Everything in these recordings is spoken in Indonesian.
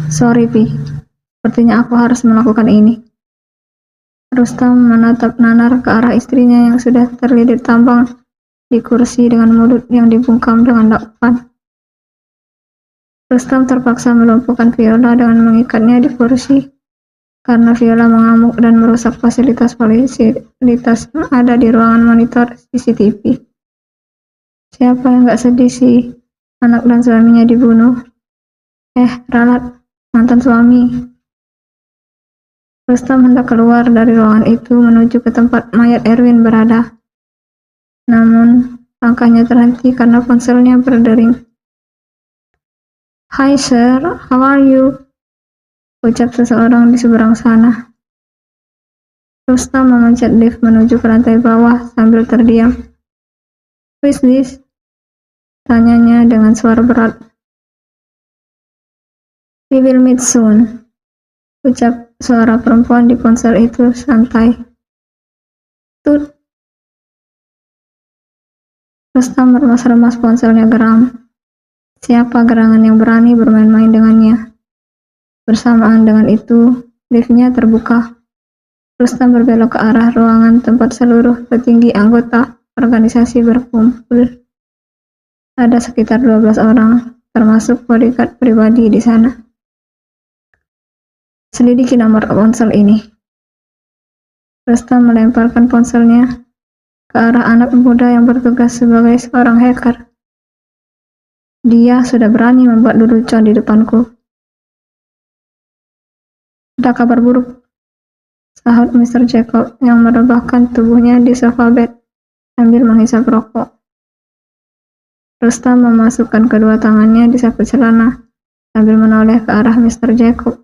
Sorry, Pi. Sepertinya aku harus melakukan ini. Rustam menatap Nanar ke arah istrinya yang sudah terlilit tambang di kursi dengan mulut yang dibungkam dengan lakban. Rustam terpaksa melumpuhkan Viola dengan mengikatnya di kursi karena Viola mengamuk dan merusak fasilitas yang ada di ruangan monitor CCTV. Siapa yang gak sedih sih anak dan suaminya dibunuh? Ralat, mantan suami. Rustam hendak keluar dari ruangan itu menuju ke tempat mayat Erwin berada. Namun, langkahnya terhenti karena ponselnya berdering. "Hi sir, how are you?" ucap seseorang di seberang sana. Rustam memencet lift menuju ke lantai bawah sambil terdiam. "Who is this?" tanyanya dengan suara berat. "We will meet soon," ucap suara perempuan di ponsel itu santai. Tut. Rustam meremas-remas ponselnya geram. Siapa gerangan yang berani bermain-main dengannya? Bersamaan dengan itu, liftnya terbuka. Rustam berbelok ke arah ruangan tempat seluruh petinggi anggota organisasi berkumpul. Ada sekitar 12 orang, termasuk bodyguard pribadi di sana. Selidiki nomor ponsel ini. Rustam melemparkan ponselnya ke arah anak muda yang bertugas sebagai seorang hacker. Dia sudah berani membuat lelucon di depanku. "Ada kabar buruk," sahut Mr. Jacob yang merebahkan tubuhnya di sofa bed sambil menghisap rokok. Rustam memasukkan kedua tangannya di saku celana sambil menoleh ke arah Mr. Jacob.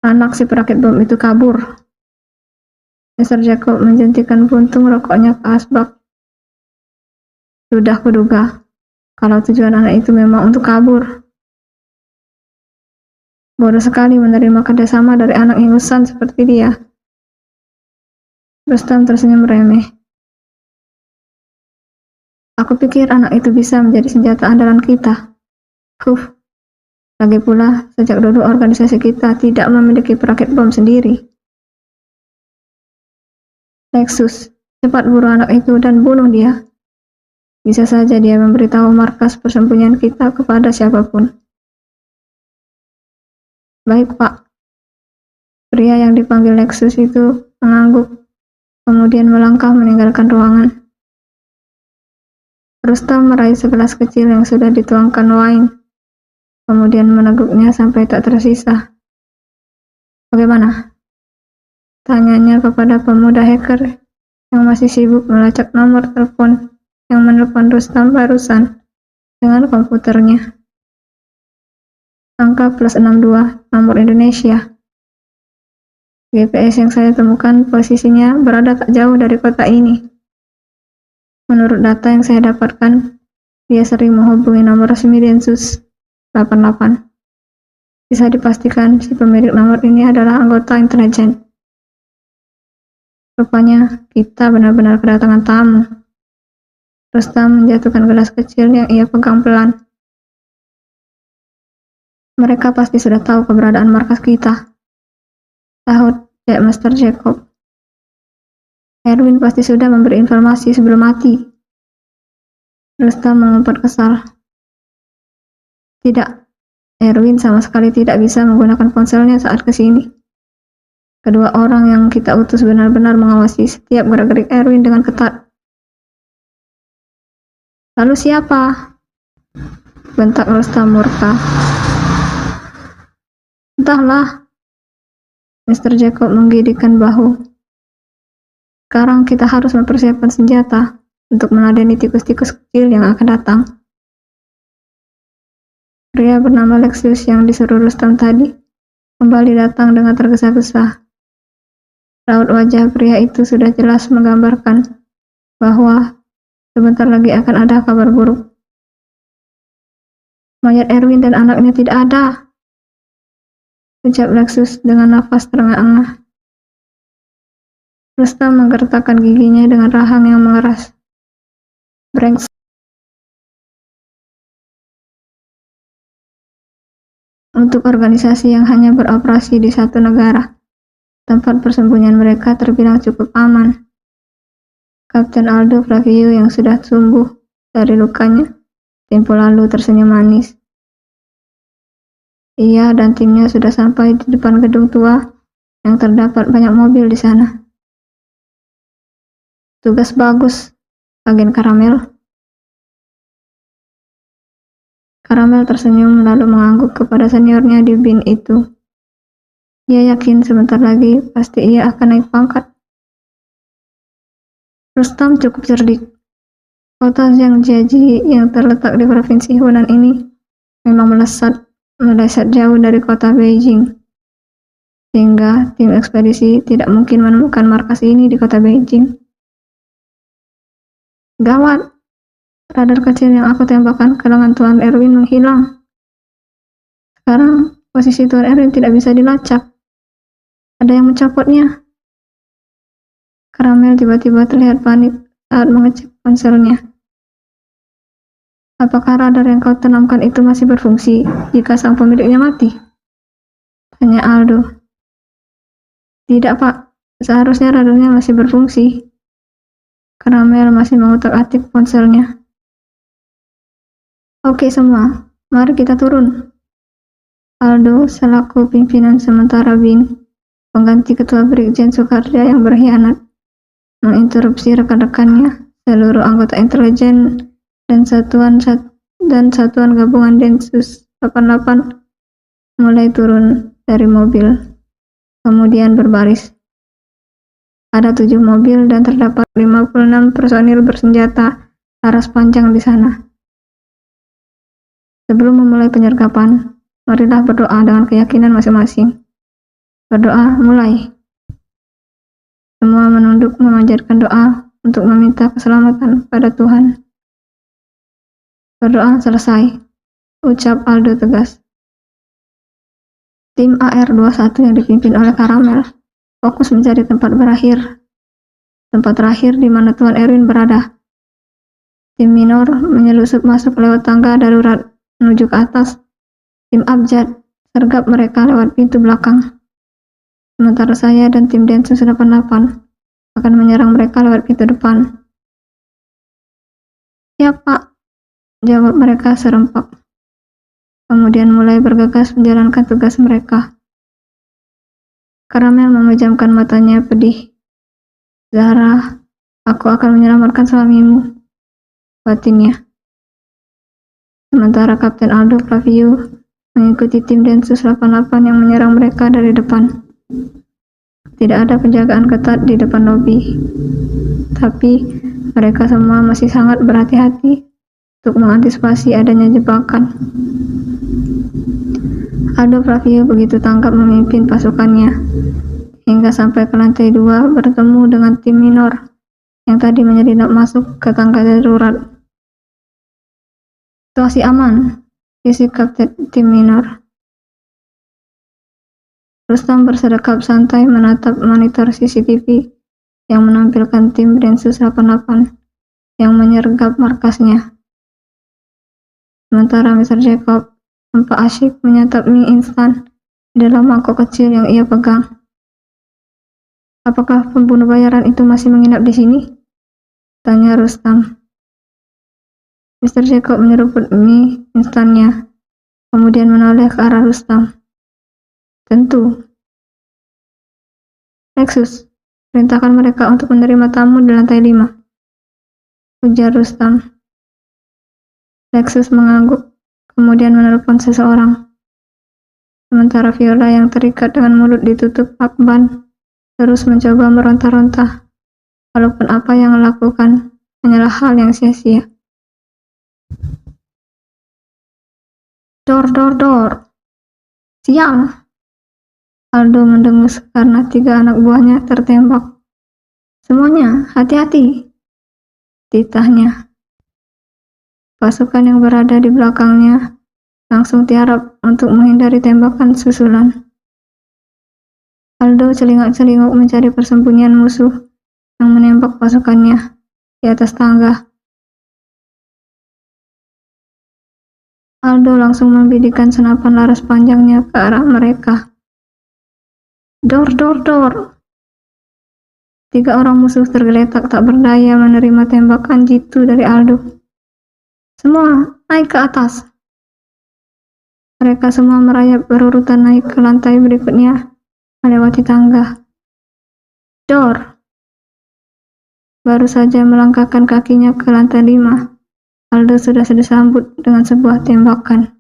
"Anak si perakit bom itu kabur." Mr. Jacob menjentikan puntung rokoknya ke asbak. "Sudah kuduga, kalau tujuan anak itu memang untuk kabur. Bodoh sekali menerima kerjasama dari anak ingusan seperti dia." Rustam tersenyum remeh. "Aku pikir anak itu bisa menjadi senjata andalan kita. Lagi pula, sejak dulu organisasi kita tidak memiliki perakit bom sendiri. Lexus, cepat buru anak itu dan bunuh dia. Bisa saja dia memberitahu markas persembunyian kita kepada siapapun." "Baik, Pak." Pria yang dipanggil Lexus itu mengangguk, kemudian melangkah meninggalkan ruangan. Rustam meraih segelas kecil yang sudah dituangkan wine, kemudian meneguknya sampai tak tersisa. "Bagaimana?" tanyanya kepada pemuda hacker yang masih sibuk melacak nomor telepon yang menelpon Rustam barusan dengan komputernya. Angka +62, nomor Indonesia. GPS yang saya temukan posisinya berada tak jauh dari kota ini. Menurut data yang saya dapatkan, dia sering menghubungi nomor resmi Densus 88. Bisa dipastikan si pemilik nomor ini adalah anggota intelijen. Rupanya kita benar-benar kedatangan tamu. Rustam menjatuhkan gelas kecil yang ia pegang pelan. "Mereka pasti sudah tahu keberadaan markas kita," sahut Mr. Jacob. "Erwin pasti sudah memberi informasi sebelum mati." Rustam mengumpat kesal. "Tidak, Erwin sama sekali tidak bisa menggunakan ponselnya saat kesini. Kedua orang yang kita utus benar-benar mengawasi setiap gerak-gerik Erwin dengan ketat." "Lalu siapa?" bentak Rustam murka. "Entahlah." Mr. Jacob menggigitkan bahu. "Sekarang kita harus mempersiapkan senjata untuk meladeni tikus-tikus kecil yang akan datang." Pria bernama Lexus yang disuruh Rustam tadi kembali datang dengan tergesa-gesa. Raut wajah pria itu sudah jelas menggambarkan bahwa sebentar lagi akan ada kabar buruk. "Mayat Erwin dan anaknya tidak ada," ucap Lexus dengan nafas terengah-engah. Rustam menggertakkan giginya dengan rahang yang mengeras. "Brengsek." untuk organisasi yang hanya beroperasi di satu negara. Tempat persembunyian mereka terbilang cukup aman. Kapten Aldo Flavio yang sudah sembuh dari lukanya tempo lalu tersenyum manis. Ia dan timnya sudah sampai di depan gedung tua yang terdapat banyak mobil di sana. Tugas bagus, Agen Karamel. Karamel tersenyum lalu mengangguk kepada seniornya di bin itu. Ia yakin sebentar lagi pasti ia akan naik pangkat. Rustam cukup cerdik. Kota Zhangjiajie yang terletak di provinsi Hunan ini memang meleset jauh dari kota Beijing. Sehingga tim ekspedisi tidak mungkin menemukan markas ini di kota Beijing. Gawat, radar kecil yang aku tembakkan ke lengan Tuan Erwin menghilang. Sekarang posisi Tuan Erwin tidak bisa dilacak. Ada yang mencopotnya. Karamel tiba-tiba terlihat panik saat mengecek ponselnya. Apakah radar yang kau tanamkan itu masih berfungsi jika sang pemiliknya mati? Tanya Aldo. Tidak, Pak. Seharusnya radarnya masih berfungsi. Karamel masih mengutak-atik ponselnya. Oke semua, mari kita turun. Aldo selaku pimpinan sementara bin, pengganti ketua Brigjen Soekarja yang berkhianat, menginterupsi rekan-rekannya, seluruh anggota intelijen dan satuan gabungan Densus 88 mulai turun dari mobil, kemudian berbaris. Ada 7 mobil dan terdapat 56 personil bersenjata laras panjang di sana. Sebelum memulai penyergapan, marilah berdoa dengan keyakinan masing-masing. Berdoa mulai. Semua menunduk memanjatkan doa untuk meminta keselamatan pada Tuhan. Berdoa selesai, ucap Aldo tegas. Tim AR-21 yang dipimpin oleh Karamel fokus mencari tempat terakhir di mana Tuan Erwin berada. Tim minor menyelusup masuk lewat tangga darurat menuju ke atas. Tim Abjad sergap mereka lewat pintu belakang. Sementara saya dan tim Densus 88 akan menyerang mereka lewat pintu depan. Ya, Pak, jawab mereka serempak. Kemudian mulai bergegas menjalankan tugas mereka. Karamel memejamkan matanya pedih. Zahra, aku akan menyelamatkan suamimu, batinnya. Sementara Kapten Aldo Flavio mengikuti tim Densus 88 yang menyerang mereka dari depan. Tidak ada penjagaan ketat di depan lobi, tapi mereka semua masih sangat berhati-hati untuk mengantisipasi adanya jebakan. Aldo Flavio begitu tanggap memimpin pasukannya, hingga sampai ke lantai 2 bertemu dengan tim minor yang tadi menyelinap masuk ke tangga darurat. Situasi aman, bisik Kapten tim minor. Rustam bersedekap santai menatap monitor CCTV yang menampilkan tim Densus 88 yang menyergap markasnya. Sementara Mr. Jacob nampak asyik menyantap mie instan di dalam mangkok kecil yang ia pegang. Apakah pembunuh bayaran itu masih menginap di sini? Tanya Rustam. Mr. Jacob menyeruput mie instannya, kemudian menoleh ke arah Rustam. Tentu. Lexus, perintahkan mereka untuk menerima tamu di lantai 5. Ujar Rustam. Lexus mengangguk, kemudian menelepon seseorang. Sementara Viola yang terikat dengan mulut ditutup lakban terus mencoba meronta-ronta, walaupun apa yang dilakukan hanyalah hal yang sia-sia. Dor, dor, dor. Sial. Aldo mendengus karena 3 anak buahnya tertembak. Semuanya, hati-hati. Titahnya. Pasukan yang berada di belakangnya langsung tiarap untuk menghindari tembakan susulan. Aldo celingak-celinguk mencari persembunyian musuh yang menembak pasukannya di atas tangga. Aldo langsung membidikan senapan laras panjangnya ke arah mereka. Dor, dor, dor. 3 orang musuh tergeletak tak berdaya menerima tembakan jitu dari Aldo. Semua naik ke atas. Mereka semua merayap berurutan naik ke lantai berikutnya, melewati tangga. Dor. Baru saja melangkahkan kakinya ke lantai 5, Aldo sudah disambut dengan sebuah tembakan.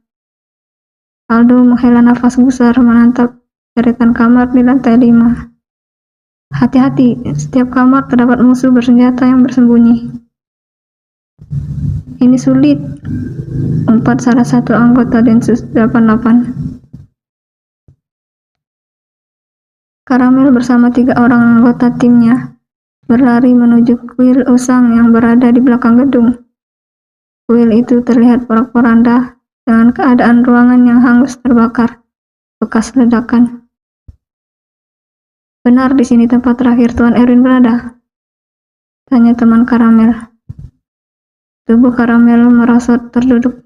Aldo menghela nafas besar menatap deretan kamar di lantai 5. Hati-hati, setiap kamar terdapat musuh bersenjata yang bersembunyi. Ini sulit, umpat salah satu anggota Densus 88. Karamel bersama 3 orang anggota timnya berlari menuju kuil usang yang berada di belakang gedung. Kuil itu terlihat porak-poranda dengan keadaan ruangan yang hangus terbakar, bekas ledakan. Benar di sini tempat terakhir Tuan Erwin berada? Tanya teman Karamel. Tubuh Karamel merosot terduduk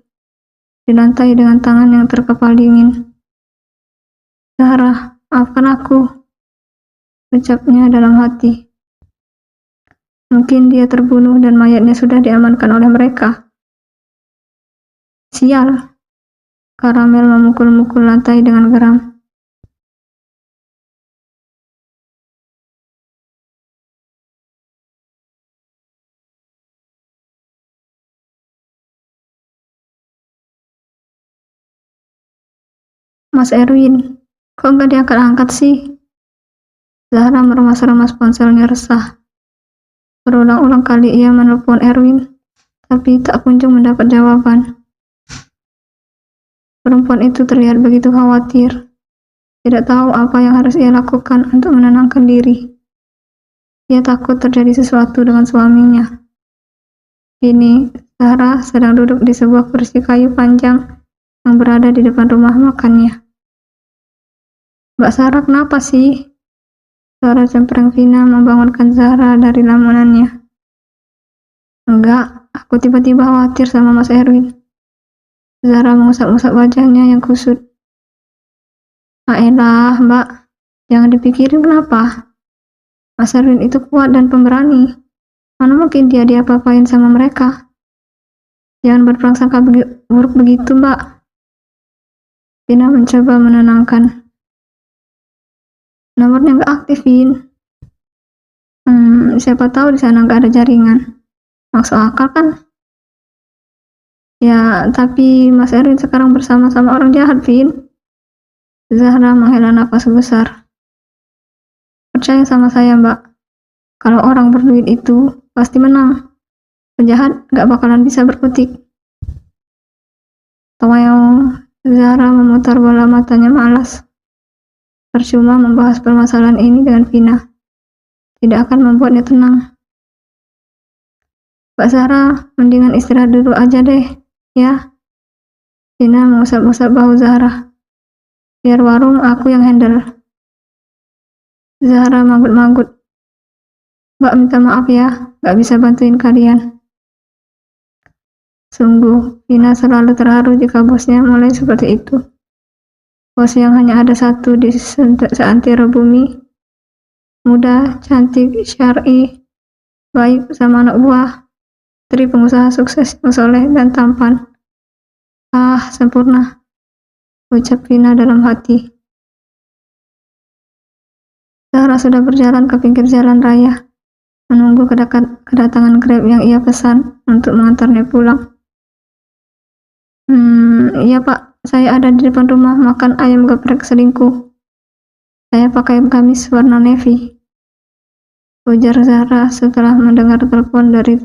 di lantai dengan tangan yang terkepal dingin. Zahra, maafkan aku, ucapnya dalam hati. Mungkin dia terbunuh dan mayatnya sudah diamankan oleh mereka. Sial. Karamel memukul-mukul lantai dengan geram. Mas Erwin, kok nggak diangkat-angkat sih? Zahra meremas-remas ponselnya resah. Berulang-ulang kali ia menelpon Erwin, tapi tak kunjung mendapat jawaban. Perempuan itu terlihat begitu khawatir, tidak tahu apa yang harus ia lakukan untuk menenangkan diri. Ia takut terjadi sesuatu dengan suaminya. Kini, Zahra sedang duduk di sebuah kursi kayu panjang yang berada di depan rumah makannya. Mbak Zahra, kenapa sih? Suara cempreng Vina membangunkan Zahra dari lamunannya. Enggak, aku tiba-tiba khawatir sama Mas Erwin. Zahra mengusap-usap wajahnya yang kusut. Aelah, Mbak, jangan dipikirin kenapa. Mas Erwin itu kuat dan pemberani. Mana mungkin dia diapa-apain sama mereka? Jangan berprasangka buruk begitu, Mbak. Vina mencoba menenangkan. Nomornya nggak aktifin. Siapa tahu di sana nggak ada jaringan. Maksud akal kan? Ya, tapi Mas Erwin sekarang bersama-sama orang jahat, Vin. Zahra menghela nafas besar. Percaya sama saya, Mbak. Kalau orang berduit itu pasti menang. Penjahat nggak bakalan bisa berkutik. Toyong. Zahra memutar bola matanya malas. Percuma membahas permasalahan ini dengan Vina. Tidak akan membuatnya tenang. Mbak Zahra, mendingan istirahat dulu aja deh, ya. Vina mengusap-usap bahu Zahra. Biar warung aku yang handle. Zahra manggut-manggut. Mbak minta maaf ya, gak bisa bantuin kalian. Sungguh, Vina selalu terharu jika bosnya mulai seperti itu. Bos yang hanya ada satu di seantero bumi, muda, cantik, syar'i, baik sama anak buah, istri pengusaha sukses yang soleh dan tampan. Ah, sempurna, ucap Vina dalam hati. Zahra sudah berjalan ke pinggir jalan raya, menunggu kedatangan Grab yang ia pesan untuk mengantarnya pulang. Iya Pak, saya ada di depan rumah makan ayam geprek selingkuh. Saya pakai gamis warna navy, ujar Zahra setelah mendengar telepon dari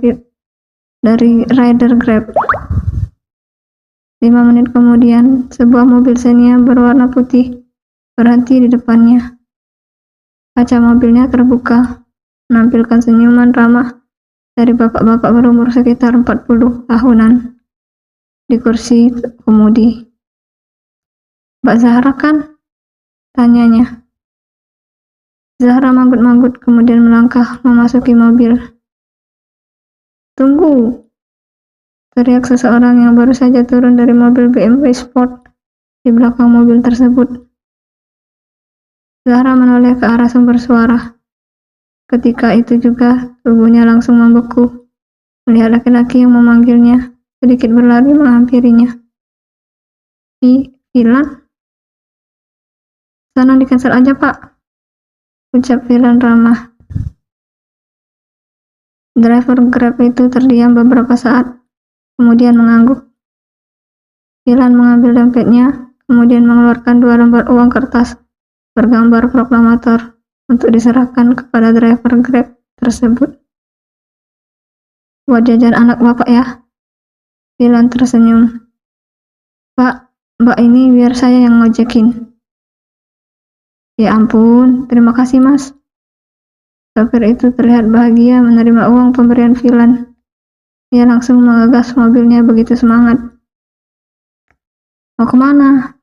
rider Grab. 5 menit kemudian, sebuah mobil Xenia berwarna putih berhenti di depannya. Kaca mobilnya terbuka, menampilkan senyuman ramah dari bapak-bapak berumur sekitar 40 tahunan di kursi kemudi. Mbak Zahra kan? Tanyanya. Zahra manggut-manggut kemudian melangkah memasuki mobil. Tunggu. teriak seseorang yang baru saja turun dari mobil BMW Sport di belakang mobil tersebut. Zahra menoleh ke arah sumber suara. Ketika itu juga tubuhnya langsung membeku melihat laki-laki yang memanggilnya sedikit berlari menghampirinya. Filan? Sana di-cancel aja, Pak, ucap Filan ramah. Driver Grab itu terdiam beberapa saat, kemudian mengangguk. Filan mengambil dompetnya, kemudian mengeluarkan 2 lembar uang kertas bergambar proklamator untuk diserahkan kepada driver Grab tersebut. Buat jajan anak Bapak ya. Filan tersenyum. Pak, Mbak ini biar saya yang ngojekin. Ya ampun, terima kasih Mas. Sopir itu terlihat bahagia menerima uang pemberian Filan. Dia langsung mengegas mobilnya begitu semangat. Mau kemana?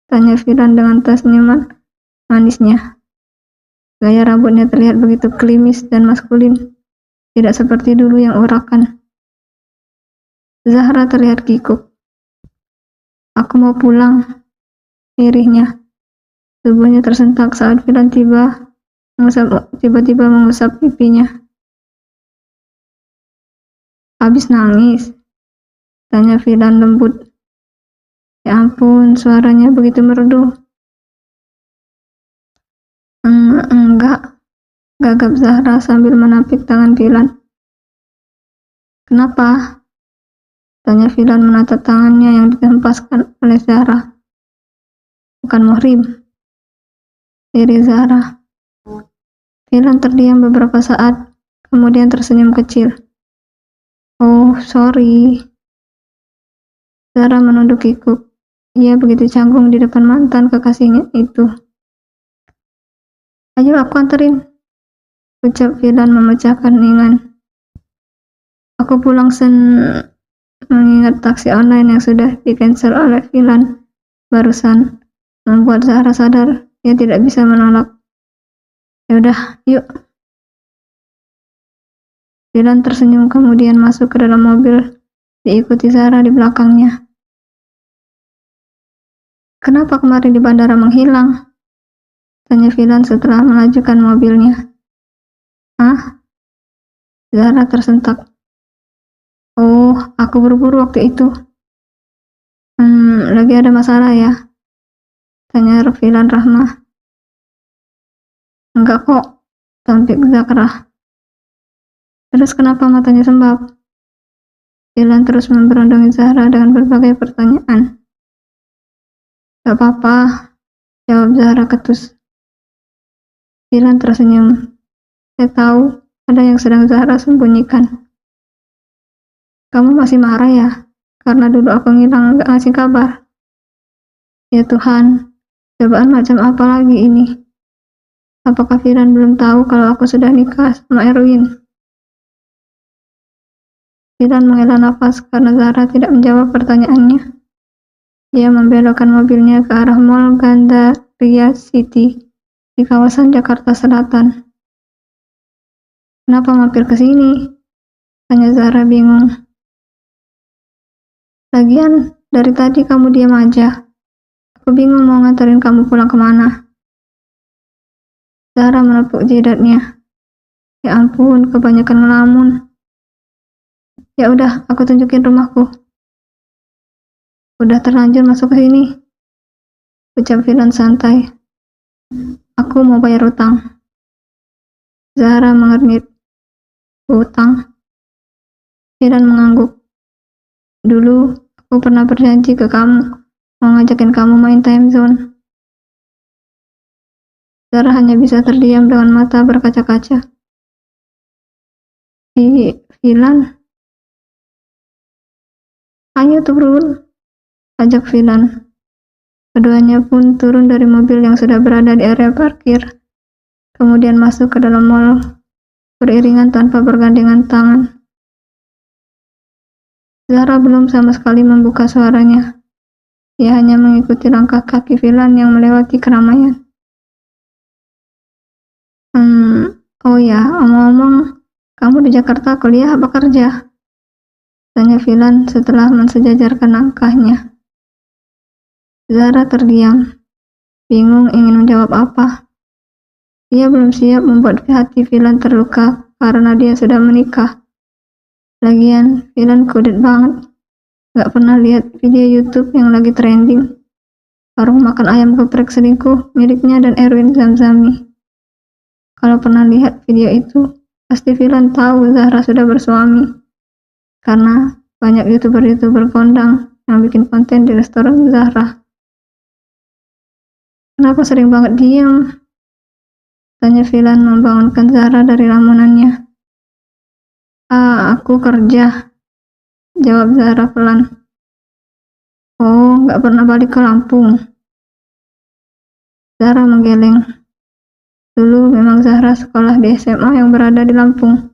Tanya Filan dengan tersenyuman manisnya. Gaya rambutnya terlihat begitu klimis dan maskulin, tidak seperti dulu yang urakan. Zahra terlihat kikuk. Aku mau pulang, lirihnya. Tubuhnya tersentak saat Filan tiba-tiba mengusap pipinya. Habis nangis? Tanya Filan lembut. Ya ampun, suaranya begitu merdu. Enggak, gagap Zahra sambil menapik tangan Filan. Kenapa? Tanya Filan menatap tangannya yang dihempaskan oleh Zahra. Bukan muhrim, diri Zahra. Filan terdiam beberapa saat, kemudian tersenyum kecil. Oh, sorry. Zahra menunduk kikuk. Ia begitu canggung di depan mantan kekasihnya itu. Ayo aku anterin, ucap Filan memecahkan ningan. Aku pulang mengingat taksi online yang sudah di-cancel oleh Filan barusan membuat Zahra sadar ia tidak bisa menolak. Ya udah, yuk. Filan tersenyum kemudian masuk ke dalam mobil, diikuti Zahra di belakangnya. Kenapa kemarin di bandara menghilang? Tanya Filan setelah melajukan mobilnya. Hah? Zahra tersentak. Oh, aku buru-buru waktu itu. Lagi ada masalah ya? Tanya Filan ramah. Enggak kok, tampik Zahra. Terus kenapa matanya sembab? Filan terus memberondongi Zahra dengan berbagai pertanyaan. Gak apa-apa, jawab Zahra ketus. Filan tersenyum. Saya tahu ada yang sedang Zahra sembunyikan. Kamu masih marah ya? Karena dulu aku ngilang gak ngasih kabar. Ya Tuhan, cobaan macam apa lagi ini? Apakah Filan belum tahu kalau aku sudah nikah sama Erwin? Filan menghela nafas karena Zahra tidak menjawab pertanyaannya. Dia membelokkan mobilnya ke arah Mall Gandaria City di kawasan Jakarta Selatan. Kenapa mampir ke sini? Tanya Zahra bingung. Lagian, dari tadi kamu diam aja. Aku bingung mau nganterin kamu pulang kemana. Zahra menepuk jidatnya. Ya ampun, kebanyakan ngelamun. Ya udah, aku tunjukin rumahku. Udah terlanjur masuk ke sini, ucap Filan santai. Aku mau bayar utang. Zahra mengernyit. Utang? Filan mengangguk. Dulu, aku pernah berjanji ke kamu, mau ngajakin kamu main time zone. Zahra hanya bisa terdiam dengan mata berkaca-kaca. Filan? Ayo turun, ajak Filan. Keduanya pun turun dari mobil yang sudah berada di area parkir, kemudian masuk ke dalam mall beriringan tanpa bergandengan tangan. Zahra belum sama sekali membuka suaranya. Dia hanya mengikuti langkah kaki Filan yang melewati keramaian. Oh ya, omong-omong, kamu di Jakarta kuliah apa kerja? Tanya Filan setelah mensejajarkan langkahnya. Zahra terdiam, bingung ingin menjawab apa. Dia belum siap membuat hati Filan terluka karena dia sudah menikah. Lagian, Filan kudet banget. Gak pernah lihat video YouTube yang lagi trending. Warung makan ayam geprek selingkuh miliknya dan Erwin Zamzami. Kalau pernah lihat video itu, pasti Filan tahu Zahra sudah bersuami. Karena banyak YouTuber kondang yang bikin konten di restoran Zahra. Kenapa sering banget diam? Tanya Filan membangunkan Zahra dari lamunannya. Aku kerja, jawab Zahra pelan. Oh, gak pernah balik ke Lampung. Zahra menggeleng. Dulu memang Zahra sekolah di SMA yang berada di Lampung.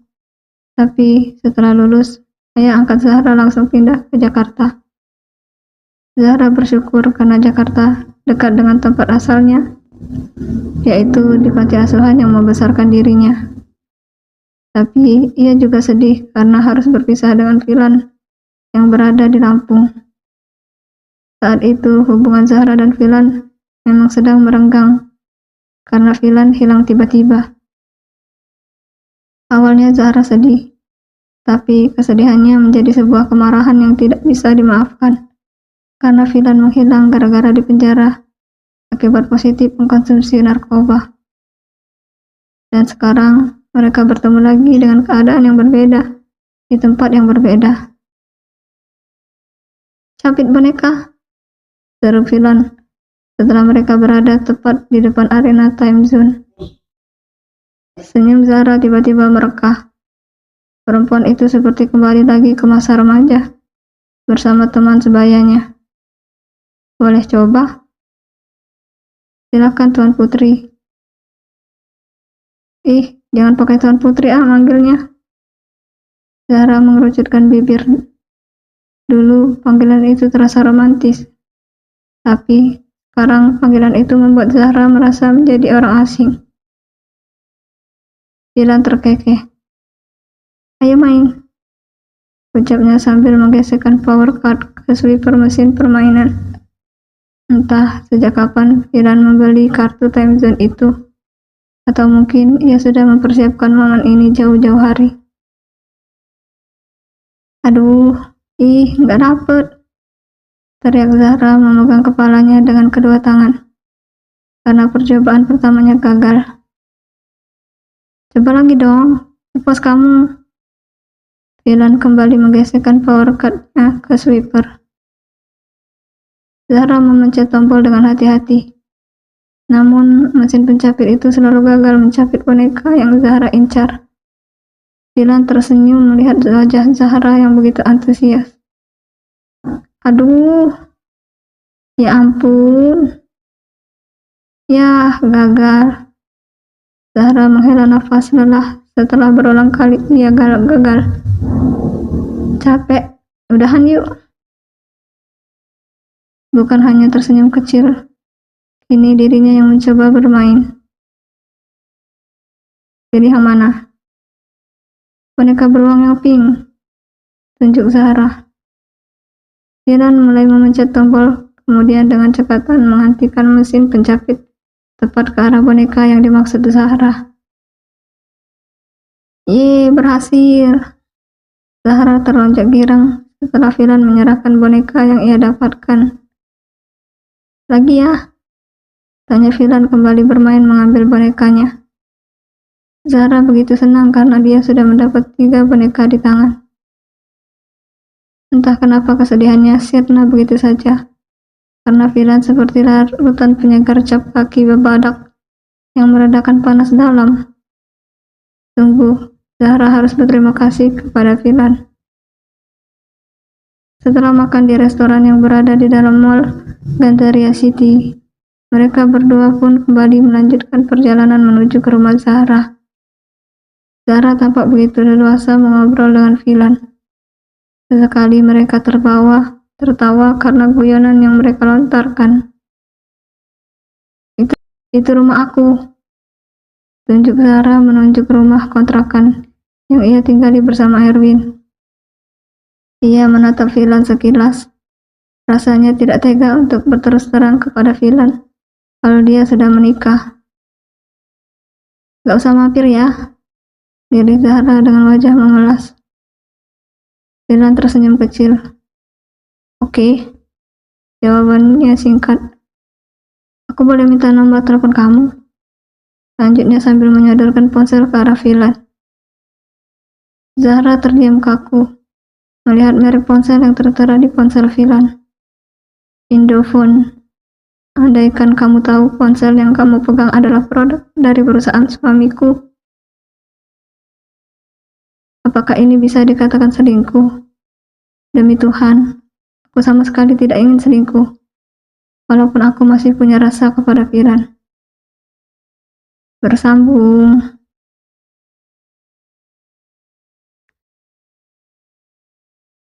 Tapi setelah lulus, ayah angkat Zahra langsung pindah ke Jakarta. Zahra bersyukur karena Jakarta dekat dengan tempat asalnya, yaitu di panti asuhan yang membesarkan dirinya. Tapi ia juga sedih karena harus berpisah dengan Filan yang berada di Lampung. Saat itu hubungan Zahra dan Filan memang sedang merenggang karena Filan hilang tiba-tiba. Awalnya Zahra sedih, tapi kesedihannya menjadi sebuah kemarahan yang tidak bisa dimaafkan karena Filan menghilang gara-gara di penjara akibat positif mengkonsumsi narkoba. Dan sekarang mereka bertemu lagi dengan keadaan yang berbeda di tempat yang berbeda. Capit boneka, seru Filan setelah mereka berada tepat di depan arena time zone. Senyum Zahra tiba-tiba merekah. Perempuan itu seperti kembali lagi ke masa remaja bersama teman sebayanya. Boleh coba? Silakan Tuan Putri. Jangan pakai Tuan Putri manggilnya. Zahra mengerucutkan bibir. Dulu panggilan itu terasa romantis. Tapi sekarang panggilan itu membuat Zahra merasa menjadi orang asing. Filan terkekeh. Ayo main, ucapnya sambil menggesekkan power card ke sweeper mesin permainan. Entah sejak kapan Filan membeli kartu time zone itu, atau mungkin ia sudah mempersiapkan momen ini jauh-jauh hari. Aduh, nggak dapet, teriak Zahra memegang kepalanya dengan kedua tangan, karena percobaan pertamanya gagal. Coba lagi dong, puas kamu. Filan kembali menggesekkan power card-nya ke sweeper. Zahra memencet tombol dengan hati-hati. Namun, mesin pencapit itu selalu gagal mencapit boneka yang Zahra incar. Filan tersenyum melihat wajah Zahra yang begitu antusias. Aduh, ya ampun. Ya, gagal. Zahra menghela nafas lelah setelah berulang kali ia gagal. Capek, udahan yuk. Bukan hanya tersenyum kecil, kini dirinya yang mencoba bermain. Pilih yang mana? Boneka beruang yang pink, tunjuk Zahra. Filan mulai memencet tombol, kemudian dengan cekatan menghentikan mesin pencapit tepat ke arah boneka yang dimaksud Zahra. Yeay, berhasil. Zahra terlonjak girang setelah Filan menyerahkan boneka yang ia dapatkan. Lagi ya? Tanya Filan kembali bermain mengambil bonekanya. Zahra begitu senang karena dia sudah mendapat 3 boneka di tangan. Entah kenapa kesedihannya sirna begitu saja, karena Filan seperti larutan penyegar cap kaki bebadak yang meredakan panas dalam. Sungguh, Zahra harus berterima kasih kepada Filan. Setelah makan di restoran yang berada di dalam mall Gandaria City, mereka berdua pun kembali melanjutkan perjalanan menuju ke rumah Zahra. Zahra tampak begitu leluasa mengobrol dengan Filan. Sesekali mereka tertawa karena guyonan yang mereka lontarkan. Itu rumah aku. Tunjuk Zahra menunjuk rumah kontrakan yang ia tinggali bersama Erwin. Ia menatap Filan sekilas. Rasanya tidak tega untuk berterus terang kepada Filan kalau dia sudah menikah. Gak usah mampir ya, diri Zahra dengan wajah memelas. Filan tersenyum kecil. Oke, jawabannya singkat. Aku boleh minta nomor telepon kamu? Lanjutnya sambil menyodorkan ponsel ke arah Filan. Zahra terdiam kaku, melihat merek ponsel yang tertera di ponsel Filan. Indophone. Andaikan kamu tahu ponsel yang kamu pegang adalah produk dari perusahaan suamiku, apakah ini bisa dikatakan selingkuh? Demi Tuhan, aku sama sekali tidak ingin selingkuh, walaupun aku masih punya rasa kepada Filan. Bersambung.